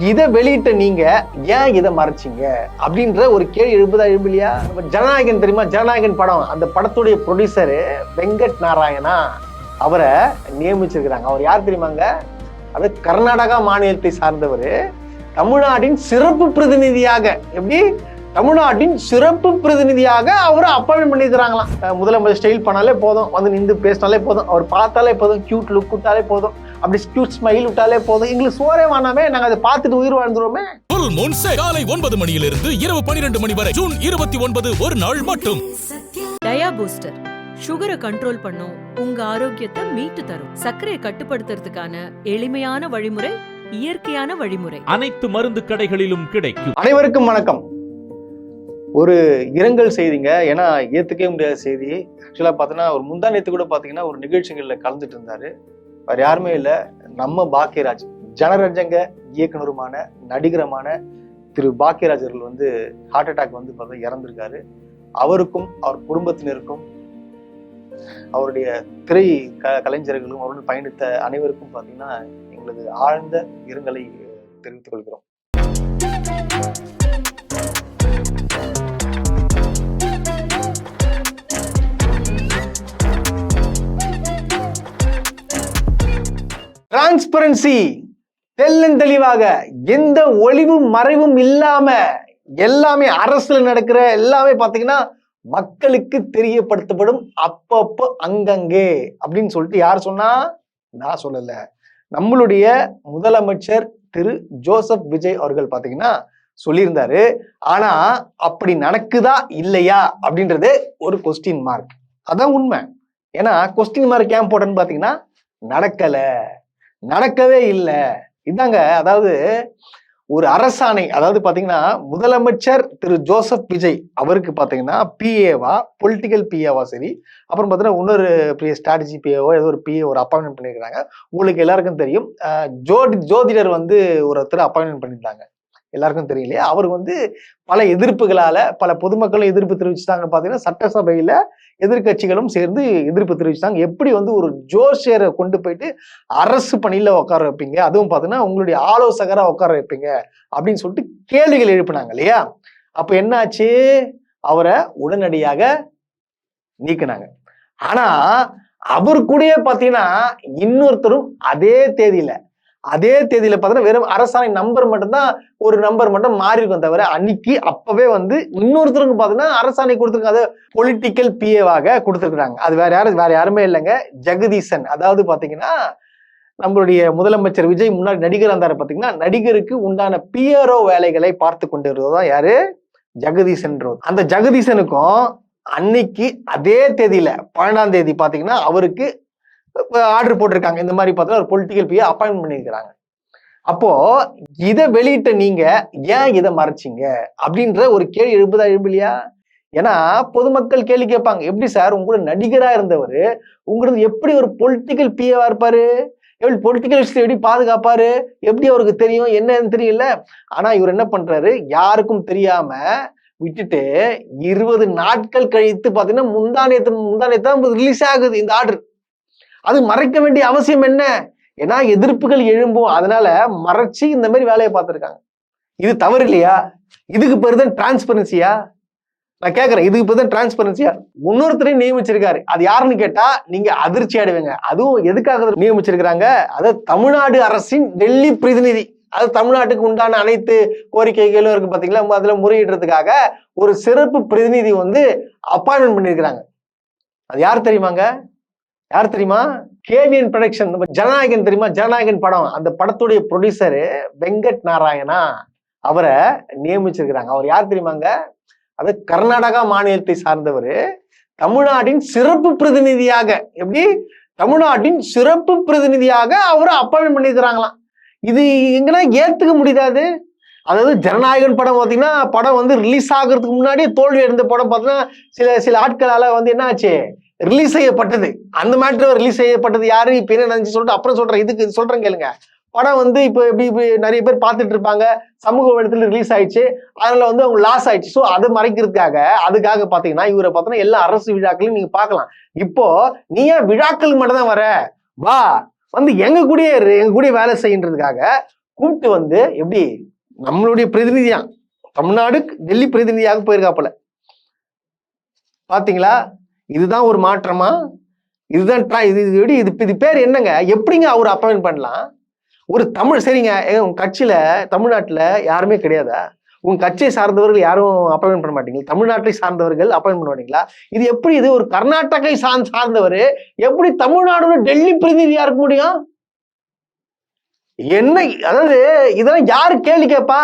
இதை வெளியிட்ட நீங்க ஏன் இதை மறைச்சிங்க அப்படின்ற ஒரு கேள்வி எழுப்பலையா? ஜனநாயகன் தெரியுமா? ஜனநாயகன் படம், அந்த படத்துடைய ப்ரொடியூசரு வெங்கட் நாராயணா அவரை நியமிச்சிருக்கிறாங்க. அவர் யார் தெரியுமாங்க? அது கர்நாடகா மாநிலத்தை சார்ந்தவர். தமிழ்நாட்டின் சிறப்பு பிரதிநிதியாக, எப்படி தமிழ்நாட்டின் சிறப்பு பிரதிநிதியாக அவரை அப்பாயின்ட் பண்ணிருக்கிறாங்களாம். முதலமைச்சர் ஸ்டைல் பண்ணாலே போதும், வந்து நின்று பேசினாலே போதும், அவர் பார்த்தாலே போதும், கியூட் லுக் விட்டாலே போதும், அப்படி கியூட் ஸ்மைல் விட்டாலே போதும், எங்களுக்கு சோரே வேணாமே, நாங்க அதை பார்த்துட்டு உயிர் வாழ்ந்துருவோமே. காலை 9 மணியிலிருந்து இரவு 12 மணி வரை ஜூன் 29 ஒரு நாள் மட்டும். டயா பூஸ்டர் சுகரை கண்ட்ரோல் பண்ணும், உங்க ஆரோக்கியத்தை மீட்டு தரும். சர்க்கரையை கட்டுப்படுத்துறதுக்கான எளிமையான வழிமுறை, இயற்கையான வழிமுறை. அனைத்து மருந்து கடைகளிலும் கிடைக்கும். அனைவருக்கும் வணக்கம். ஒரு இரங்கல் செய்திங்க, ஏன்னா ஏத்துக்கவே முடியாத செய்தி. ஆக்சுவலா பாத்தீங்கன்னா ஒரு முந்தா நேத்து கூட பாத்தீங்கன்னா ஒரு நிகழ்ச்சிகள்ல கலந்துட்டு இருந்தாரு. வேற யாருமே இல்ல, நம்ம பாக்கியராஜ், ஜனரஞ்சங்க இயக்குனருமான நடிகரமான திரு பாக்கியராஜ் அவர்கள் வந்து ஹார்ட் அட்டாக் வந்து பார்த்தா இறந்திருக்காரு. அவருக்கும் அவர் குடும்பத்தினருக்கும் அவருடைய திரை கலைஞர்களும் அவருடன் பயணித்த அனைவருக்கும் பார்த்தீங்கன்னா எங்களது ஆழ்ந்த இரங்கலை தெரிவித்துக் கொள்கிறோம். டிரான்ஸ்பரன்சி, தெளிவாக எந்த ஒளிவும் மறைவும் இல்லாம எல்லாமே அரசுல நடக்கிற எல்லாமே பாத்தீங்கன்னா மக்களுக்கு தெரியப்படுத்தப்படும் அப்பப்போ அங்கங்கே அப்படின்னு சொல்லிட்டு யார் சொன்னா? நான் சொல்லல, நம்மளுடைய முதலமைச்சர் திரு ஜோசப் விஜய் அவர்கள் பாத்தீங்கன்னா சொல்லியிருந்தாரு. ஆனா அப்படி நடக்குதா இல்லையா அப்படின்றது ஒரு கொஸ்டின் மார்க். அதான் உண்மை. ஏன்னா கொஸ்டின் மார்க் ஏன் போட்டேன்னு பாத்தீங்கன்னா நடக்கவே இல்லை. இதாங்க, அதாவது ஒரு அரசாணை, அதாவது பாத்தீங்கன்னா முதலமைச்சர் திரு ஜோசப் விஜய் அவருக்கு பாத்தீங்கன்னா பிஏவா, பொலிட்டிக்கல் பிஏவா சரி, அப்புறம் பாத்தீங்கன்னா இன்னொரு ஸ்ட்ராட்டஜி பிஏவோ ஏதோ ஒரு பிஏ ஒரு அப்பாயின்மெண்ட் பண்ணியிருக்காங்க. உங்களுக்கு எல்லாருக்கும் தெரியும், ஜோதிடர் வந்து ஒருத்தர் அப்பாயின்மெண்ட் பண்ணியிருந்தாங்க, எல்லாருக்கும் தெரியலையா? அவருக்கு வந்து பல எதிர்ப்புகளால பல பொதுமக்களும் எதிர்ப்பு தெரிவிச்சுட்டாங்க. பாத்தீங்கன்னா சட்டசபையில எதிர்கட்சிகளும் சேர்ந்து எதிர்ப்பு தெரிவிச்சாங்க. எப்படி வந்து ஒரு ஜோசியரை கொண்டு போயிட்டு அரசு பணியில உட்கார வைப்பீங்க, அதுவும் பாத்தீங்கன்னா உங்களுடைய ஆலோசகரா உட்கார வைப்பீங்க அப்படின்னு சொல்லிட்டு கேள்விகள் எழுப்பினாங்க இல்லையா? அப்ப என்னாச்சு? அவரை உடனடியாக நீக்கினாங்க. ஆனா அவர் கூடயே பாத்தீங்கன்னா இன்னொருத்தரும் அதே தேதியில பாத்தீங்கன்னா வெறும் அரசாணை நம்பர் மட்டும்தான், ஒரு நம்பர் மட்டும் மாறி இருக்கும் தவிர அன்னைக்கு அப்பவே வந்து இன்னொருத்தருக்கு பாத்தீங்கன்னா அரசாணை கொடுத்துருக்காங்க. அது பொலிட்டிக்கல் பிஏவாக கொடுத்துருக்காங்க. அது வேற யாருமே இல்லைங்க, ஜெகதீசன். அதாவது பாத்தீங்கன்னா நம்மளுடைய முதலமைச்சர் விஜய் முன்னாடி நடிகர் இருந்தாரு பாத்தீங்கன்னா, நடிகருக்கு உண்டான பிஆர்ஓ வேலைகளை பார்த்து கொண்டு வருவதுதான் யாரு? ஜெகதீசன். அந்த ஜெகதீசனுக்கும் அன்னைக்கு அதே தேதியில 12ஆம் தேதி பாத்தீங்கன்னா அவருக்கு ஆர்டர் போட்டிருக்காங்க. இந்த மாதிரி பார்த்தா ஒரு பொலிட்டிக்கல் பிஏ அப்பாயின்ட் பண்ணியிருக்கிறாங்க. அப்போ இதை வெளியிட்ட நீங்க ஏன் இதை மறைச்சிங்க அப்படின்ற ஒரு கேள்வி எழுப்பலையா? ஏன்னா பொதுமக்கள் கேள்வி கேட்பாங்க, எப்படி சார் உங்க கூட நடிகரா இருந்தவர் உங்களுக்கு எப்படி ஒரு பொலிட்டிக்கல் பிஏவா இருப்பாரு, எப்படி பொலிட்டிக்கல் விஷயத்தை எப்படி பாதுகாப்பாரு, எப்படி அவருக்கு தெரியும், என்னன்னு தெரியல. ஆனா இவர் என்ன பண்றாரு, யாருக்கும் தெரியாம விட்டுட்டு 20 நாட்கள் கழித்து பாத்தீங்கன்னா முந்தானேத்தான் ரிலீஸ் ஆகுது இந்த ஆர்டர். அது மறைக்க வேண்டிய அவசியம் என்ன? ஏன்னா எதிர்ப்புகள் எழும்பும், அதனால மறைச்சு இந்த மாதிரி வேலையை பார்த்திருக்காங்க. இது தவறு இல்லையா? இதுக்கு பேரு தான் டிரான்ஸ்பரன்சியா? நான் கேட்கறேன், இதுக்கு பேரு தான் டிரான்ஸ்பரன்சியா? இன்னொருத்தரையும் நியமிச்சிருக்காரு. அது யாருன்னு கேட்டா நீங்க அதிர்ச்சி அடைவீங்க. அதுவும் எதுக்காக நியமிச்சிருக்கிறாங்க? அது தமிழ்நாடு அரசின் டெல்லி பிரதிநிதி. அது தமிழ்நாட்டுக்கு உண்டான அனைத்து கோரிக்கைகளும் இருக்கு பாத்தீங்களா, அதுல முறையிடுறதுக்காக ஒரு சிறப்பு பிரதிநிதி வந்து அப்பாயின்மெண்ட் பண்ணிருக்கிறாங்க. அது யார் தெரியுமாங்க? யார் தெரியுமா? KVN production. ஜனநாயகன் தெரியுமா? ஜனநாயகன் படம், அந்த படத்துடைய ப்ரொடியூசரு வெங்கட் நாராயணா அவரை நியமிச்சிருக்கிறாங்க. அவர் யார் தெரியுமாங்க? அது கர்நாடகா மாநிலத்தை சார்ந்தவர். தமிழ்நாட்டின் சிறப்பு பிரதிநிதியாக, எப்படி தமிழ்நாட்டின் சிறப்பு பிரதிநிதியாக அவரை அப்பாயின்மெண்ட் பண்ணிருக்கிறாங்களாம். இது எங்கன்னா ஏத்துக்க முடியாது. அதாவது ஜனநாயகன் படம் பாத்தீங்கன்னா படம் வந்து ரிலீஸ் ஆகுறதுக்கு முன்னாடியே தோல்வி அடைந்த படம் பாத்தீங்கன்னா சில ஆட்களால வந்து என்ன ஆச்சு, ரிலீஸ் செய்யப்பட்டது. அந்த மேட்டர் ரிலீஸ் செய்யப்பட்டது யாரு, இப்ப என்ன நினைச்சு சொல்லிட்டு அப்புறம் சொல்றேன். இதுக்கு சொல்றேன் கேளுங்க. படம் வந்து இப்போ எப்படி நிறைய பேர் பார்த்துட்டு இருப்பாங்க, சமூக இடத்துல ரிலீஸ் ஆயிடுச்சு, அதனால வந்து அவங்க லாஸ் ஆயிடுச்சு. ஸோ அதை மறைக்கிறதுக்காக அதுக்காக பாத்தீங்கன்னா இவரை பார்த்தீங்கன்னா எல்லா அரசு விழாக்களையும் நீங்க பார்க்கலாம். இப்போ நீ ஏன் விழாக்களுக்கு மட்டும் தான் வர, வா வந்து எங்க கூடயே வேலை செய்யறதுக்காக கூப்பிட்டு வந்து எப்படி நம்மளுடைய பிரதிநிதியா தமிழ்நாடு டெல்லி பிரதிநிதியாக போயிருக்காப்புல. பாத்தீங்களா? இதுதான் ஒரு மாற்றமா? இதுதான் இது பேர் என்னங்க? எப்படிங்க அவர் அப்பாயின்ட் பண்ணலாம்? ஒரு தமிழ் சரிங்க, உங்க கட்சியில தமிழ்நாட்டுல யாருமே கிடையாதா? உங்க கட்சியை சார்ந்தவர்கள் யாரும் அப்பாயின்ட் பண்ண மாட்டீங்களா? தமிழ்நாட்டை சார்ந்தவர்கள் அப்பாயின்ட் பண்ண மாட்டீங்களா? இது எப்படி? இது ஒரு கர்நாடகை சார்ந்தவர் எப்படி தமிழ்நாடு டெல்லி பிரதிநிதியா இருக்க முடியும்? என்ன அதாவது இதெல்லாம் யாரு கேள்வி கேட்பா?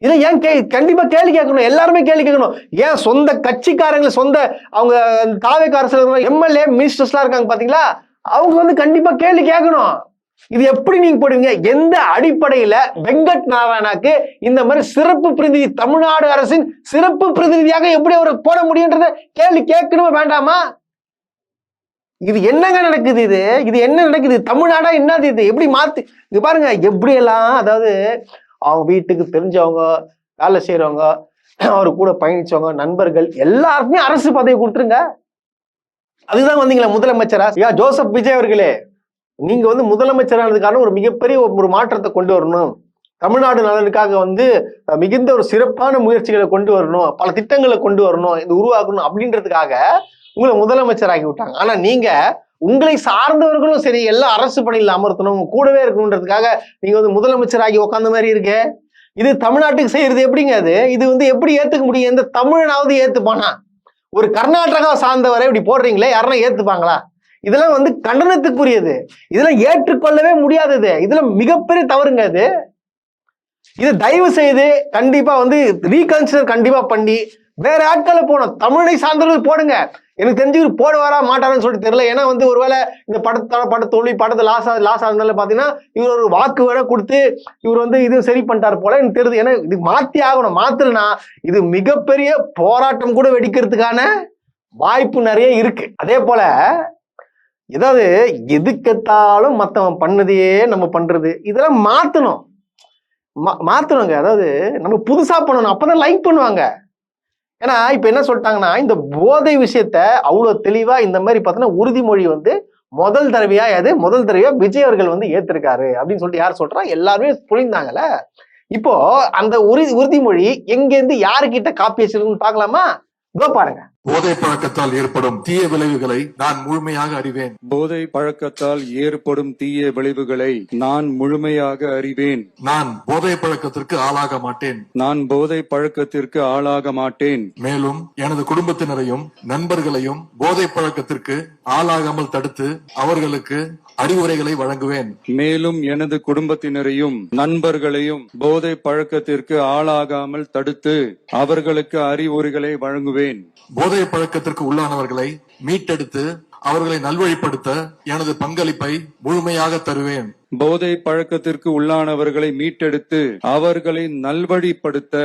இதை ஏன் கண்டிப்பா கேள்வி கேட்கணும், எல்லாருமே கேள்வி கேட்கணும். ஏன் சொந்த கட்சிக்காரங்க, சொந்த அவங்க தாவேக்கா அரசு எம்எல்ஏ மினிஸ்டர்ஸ் எல்லாம் இருக்காங்க பாத்தீங்களா, அவங்க வந்து கண்டிப்பா கேள்வி கேட்கணும். இது எப்படி நீங்க போடுவீங்க? எந்த அடிப்படையில வெங்கட் நாராயணாக்கு இந்த மாதிரி சிறப்பு பிரதிநிதி, தமிழ்நாடு அரசின் சிறப்பு பிரதிநிதியாக எப்படி அவர் போட முடியும்ன்றத கேள்வி கேட்கணுமா வேண்டாமா? இது என்னங்க நடக்குது? இது என்ன நடக்குது? தமிழ்நாடா என்னது இது? எப்படி மாத்து இது பாருங்க, எப்படி எல்லாம் அதாவது அவங்க வீட்டுக்கு தெரிஞ்சவங்க, வேலை செய்யறவங்க, அவரு கூட பயணிச்சவங்க, நண்பர்கள் எல்லாருக்குமே அரசு பதவி கொடுத்துருங்க. அதுதான் வந்தீங்களா முதலமைச்சரா? ஜோசப் விஜய் அவர்களே, நீங்க வந்து முதலமைச்சரானதுக்கான ஒரு மிகப்பெரிய ஒரு மாற்றத்தை கொண்டு வரணும், தமிழ்நாடு நலனுக்காக வந்து மிகுந்த ஒரு சிறப்பான முயற்சிகளை கொண்டு வரணும், பல திட்டங்களை கொண்டு வரணும், இது உருவாக்கணும் அப்படின்றதுக்காக உங்களை முதலமைச்சராகி விட்டாங்க. ஆனா நீங்க உங்களை சார்ந்தவர்களும் சரி எல்லாம் அரசு பணியில் அமர்த்தணும், கூடவே இருக்கணுன்றதுக்காக நீங்க வந்து முதலமைச்சராகி உட்காந்த மாதிரி இருக்கு. இது தமிழ்நாட்டுக்கு செய்யறது எப்படிங்க? இது வந்து எப்படி ஏத்துக்க முடியும்? எந்த தமிழனாவது ஏத்துப்பானா? ஒரு கர்நாடகா சார்ந்தவரை இப்படி போடுறீங்களே, யாருன்னா ஏத்துப்பாங்களா? இதெல்லாம் வந்து கண்டனத்துக்குரியது, இதெல்லாம் ஏற்றுக்கொள்ளவே முடியாதது, இதுல மிகப்பெரிய தவறுங்க. இது தயவு செய்து கண்டிப்பா வந்து ரீகன்சிடர் கண்டிப்பா பண்ணி வேற ஆட்களை போனோம், தமிழை சார்ந்தவர்கள் போடுங்க. எனக்கு தெரிஞ்சு இவர் போடுவாரா மாட்டாரான்னு சொல்லிட்டு தெரியல. ஏன்னா வந்து ஒருவேளை இந்த படத்தை லாஸ் ஆகுதுனால பாத்தீங்கன்னா இவர் ஒரு வாக்கு வேணா கொடுத்து இவர் வந்து இது சரி பண்ணிட்டாரு போல எனக்கு தெரியுது. ஏன்னா இது மாத்தி ஆகணும், மாத்தலனா இது மிகப்பெரிய போராட்டம் கூட வெடிக்கிறதுக்கான வாய்ப்பு நிறைய இருக்கு. அதே போல ஏதாவது எதுக்கெத்தாலும் மத்தவன் பண்ணதையே நம்ம பண்றது, இதெல்லாம் மாத்தணுங்க. அதாவது நம்ம புதுசா பண்ணணும், அப்பதான் லைக் பண்ணுவாங்க. ஏன்னா இப்ப என்ன சொல்லிட்டாங்கன்னா, இந்த போதை விஷயத்த அவ்வளவு தெளிவா இந்த மாதிரி பார்த்தீங்கன்னா உறுதிமொழி வந்து முதல் தடவையா விஜய் அவர்கள் வந்து ஏத்திருக்காரு அப்படின்னு சொல்லிட்டு யார் சொல்றா? எல்லாருமே புரிந்தாங்கல்ல. இப்போ அந்த உறுதிமொழி எங்க இருந்து யாருக்கிட்ட காப்பி வச்சிருக்குன்னு பாக்கலாமா? இதோ பாருங்க. போதை பழக்கத்தால் ஏற்படும் தீய விளைவுகளை நான் முழுமையாக அறிவேன். போதை பழக்கத்தால் ஏற்படும் தீய விளைவுகளை நான் முழுமையாக அறிவேன். நான் போதை பழக்கத்திற்கு ஆளாக மாட்டேன். நான் போதை பழக்கத்திற்கு ஆளாக மாட்டேன். மேலும் எனது குடும்பத்தினரையும் நண்பர்களையும் போதை பழக்கத்திற்கு ஆளாகாமல் தடுத்து அவர்களுக்கு அறிவுரைகளை வழங்குவேன். மேலும் எனது குடும்பத்தினரையும் நண்பர்களையும் போதை பழக்கத்திற்கு ஆளாகாமல் தடுத்து அவர்களுக்கு அறிவுரைகளை வழங்குவேன். போதை பழக்கத்திற்கு உள்ளானவர்களை மீட்டெடுத்து அவர்களை நல்வழிப்படுத்த எனது பங்களிப்பை முழுமையாக தருவேன். போதை பழக்கத்திற்கு உள்ளானவர்களை மீட்டெடுத்து அவர்களை நல்வழிப்படுத்த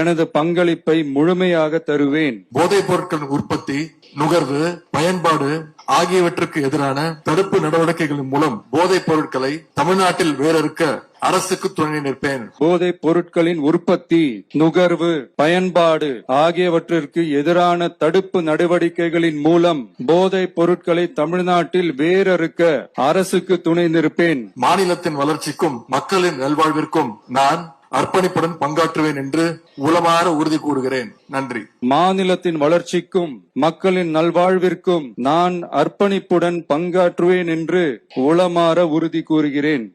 எனது பங்களிப்பை முழுமையாக தருவேன். போதைப் பொருட்களின் உற்பத்தி, நுகர்வு, பயன்பாடு ஆகியவற்றுக்கு எதிரான தடுப்பு நடவடிக்கைகளின் மூலம் போதைப் பொருட்களை தமிழ்நாட்டில் வேறறுக்க அரசுக்கு துணை நிற்பேன். போதைப் பொருட்களின் உற்பத்தி, நுகர்வு, பயன்பாடு ஆகியவற்றிற்கு எதிரான தடுப்பு நடவடிக்கைகளின் மூலம் போதைப் பொருட்களை தமிழ்நாட்டில் வேறறுக்க அரசுக்கு துணை நிற்பேன். மாநிலத்தின் வளர்ச்சிக்கும் மக்களின் நல்வாழ்விற்கும் நான் அர்ப்பணிப்புடன் பங்காற்றுவேன் என்று உளமாற உறுதி கூறுகிறேன். நன்றி. மாநிலத்தின் வளர்ச்சிக்கும் மக்களின் நல்வாழ்விற்கும் நான் அர்ப்பணிப்புடன் பங்காற்றுவேன் என்று உளமாற உறுதி கூறுகிறேன்.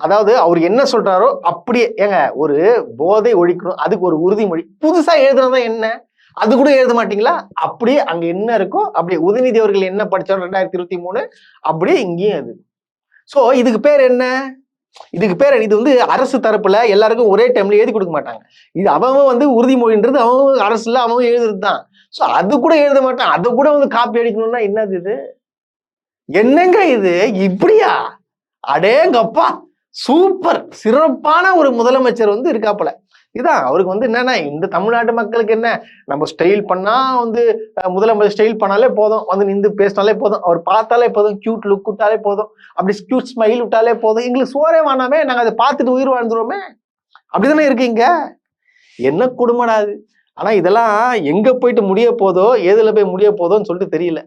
அதாவது அவர் என்ன சொல்றாரோ அப்படியே. ஏங்க, ஒரு போதை ஒழிக்கணும், அதுக்கு ஒரு உறுதிமொழி புதுசா எழுதுனதா என்ன? அது கூட எழுத மாட்டீங்களா? அப்படியே அங்க என்ன இருக்கோ அப்படியே. உதயநிதி அவர்கள் என்ன படிச்சாரோ 2023 அப்படியே இங்கேயும் அது. சோ இதுக்கு பேர் என்ன? இது வந்து அரசு தரப்புல எல்லாருக்கும் ஒரே டைம்ல எழுதி கொடுக்க மாட்டாங்க. இது அவன் வந்து உறுதிமொழின்றது அவன் அரசுல அவன் எழுதுறதுதான். சோ அது கூட எழுத மாட்டான், அதை கூட வந்து காப்பி அடிக்கணும்னா என்னது இது? என்னங்க இது? இப்படியா? அடேங்கப்பா, சூப்பர், சிறப்பான ஒரு முதலமைச்சர் வந்து இருக்காப்புல. இதான் அவருக்கு வந்து என்னன்னா, இந்த தமிழ்நாட்டு மக்களுக்கு என்ன, நம்ம ஸ்டைல் பண்ணா வந்து முதலமைச்சர் ஸ்டைல் பண்ணாலே போதும், வந்து நின்று பேசினாலே போதும், அவர் பார்த்தாலே போதும், கியூட் லுக் விட்டாலே போதும், அப்படி கியூட் ஸ்மைல் விட்டாலே போதும், எங்களுக்கு சோறே வேணாமே, நாங்க அதை பார்த்துட்டு உயிர் வாழ்ந்துருவோமே, அப்படிதானே இருக்கீங்க. என்ன குடும்படாது. ஆனா இதெல்லாம் எங்க போயிட்டு முடிய போதோ, எதுல போய் முடிய போதோன்னு சொல்லிட்டு தெரியல.